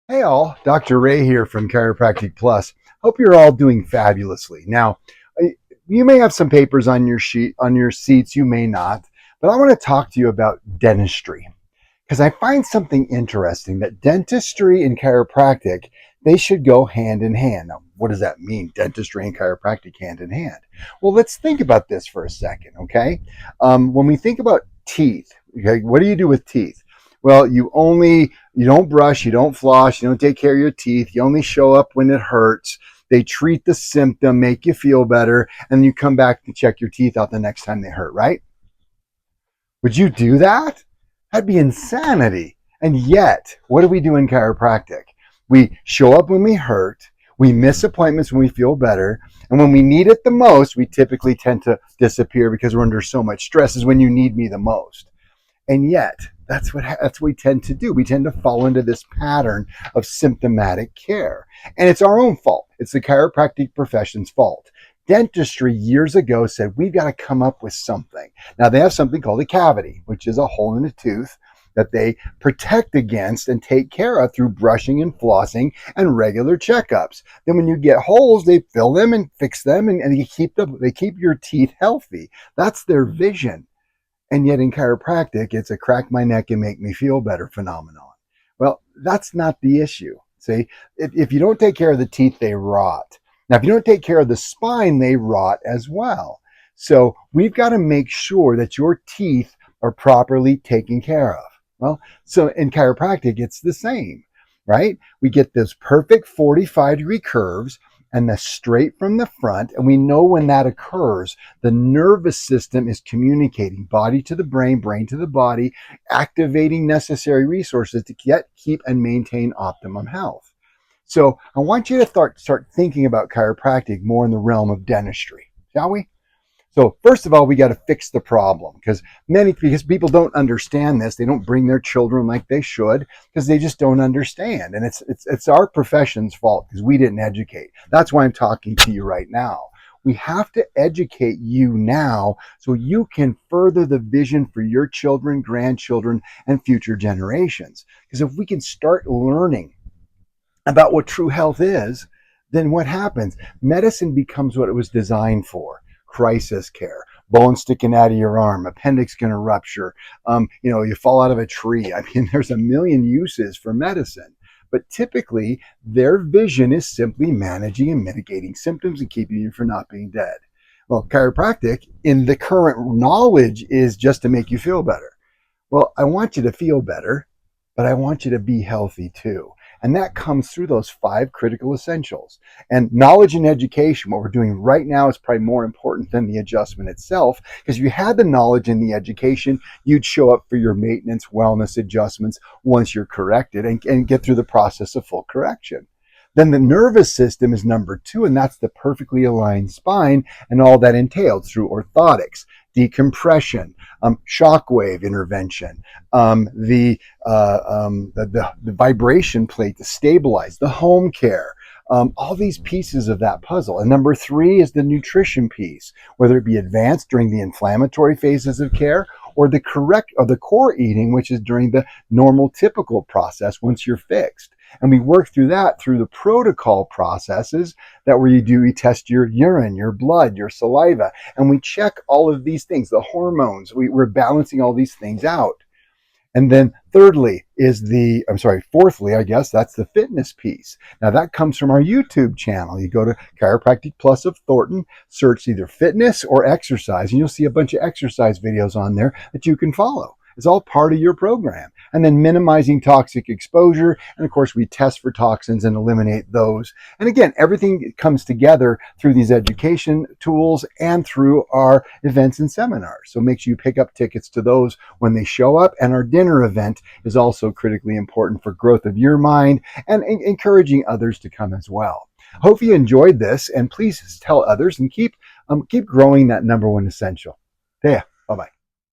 Hey all, Dr. Ray here from Chiropractic Plus. Hope you're all doing fabulously. Now, you may have some papers on your sheet, on your seats, you may not, but I want to talk to you about dentistry because I find something interesting that dentistry and chiropractic, they should go hand in hand. Now, what does that mean? Dentistry and chiropractic hand in hand. Well, let's think about this for a second, okay? When we think about teeth, okay, what do you do with teeth? Well, you don't brush, you don't floss, you don't take care of your teeth. You only show up when it hurts. They treat the symptom, make you feel better, and you come back to check your teeth out the next time they hurt, right? Would you do that? That'd be insanity. And yet, what do we do in chiropractic? We show up when we hurt, we miss appointments when we feel better, and when we need it the most, we typically tend to disappear because we're under so much stress, is when you need me the most. And yet, that's what we tend to do. We tend to fall into this pattern of symptomatic care. And it's our own fault. It's the chiropractic profession's fault. Dentistry years ago said, we've got to come up with something. Now, they have something called a cavity, which is a hole in a tooth that they protect against and take care of through brushing and flossing and regular checkups. Then when you get holes, they fill them and fix them, and they keep your teeth healthy. That's their vision. And yet in chiropractic, it's a crack my neck and make me feel better phenomenon. Well, that's not the issue. See, if you don't take care of the teeth, they rot. Now, if you don't take care of the spine, they rot as well. So we've got to make sure that your teeth are properly taken care of. Well, so in chiropractic, it's the same, right? We get those perfect 45-degree curves and the straight from the front. And we know when that occurs, the nervous system is communicating body to the brain, brain to the body, activating necessary resources to keep and maintain optimum health. So I want you to start thinking about chiropractic more in the realm of dentistry, shall we? So first of all, we got to fix the problem because people don't understand this. They don't bring their children like they should because they just don't understand. And it's our profession's fault because we didn't educate. That's why I'm talking to you right now. We have to educate you now so you can further the vision for your children, grandchildren, and future generations. Because if we can start learning about what true health is, then what happens? Medicine becomes what it was designed for. Crisis care, bone sticking out of your arm, appendix going to rupture, you fall out of a tree. I mean, there's a million uses for medicine, but typically their vision is simply managing and mitigating symptoms and keeping you from not being dead. Well, chiropractic in the current knowledge is just to make you feel better. Well, I want you to feel better, but I want you to be healthy too. And that comes through those 5 critical essentials. And knowledge and education, what we're doing right now, is probably more important than the adjustment itself. Because if you had the knowledge and the education, you'd show up for your maintenance, wellness adjustments once you're corrected and get through the process of full correction. Then the nervous system is number 2, and that's the perfectly aligned spine and all that entailed through orthotics, decompression, shockwave intervention, the vibration plate to stabilize, the home care, all these pieces of that puzzle. And number 3 is the nutrition piece, whether it be advanced during the inflammatory phases of care or the core eating, which is during the normal typical process once you're fixed. And we work through that through the protocol processes that we test your urine, your blood, your saliva, and we check all of these things, the hormones. We're balancing all these things out. And then fourthly, I guess, that's the fitness piece. Now that comes from our YouTube channel. You go to Chiropractic Plus of Thornton, search either fitness or exercise, and you'll see a bunch of exercise videos on there that you can follow. It's all part of your program. And then minimizing toxic exposure. And of course, we test for toxins and eliminate those. And again, everything comes together through these education tools and through our events and seminars. So make sure you pick up tickets to those when they show up. And our dinner event is also critically important for growth of your mind and encouraging others to come as well. Hope you enjoyed this, and please tell others and keep growing that number 1 essential. Yeah, bye-bye.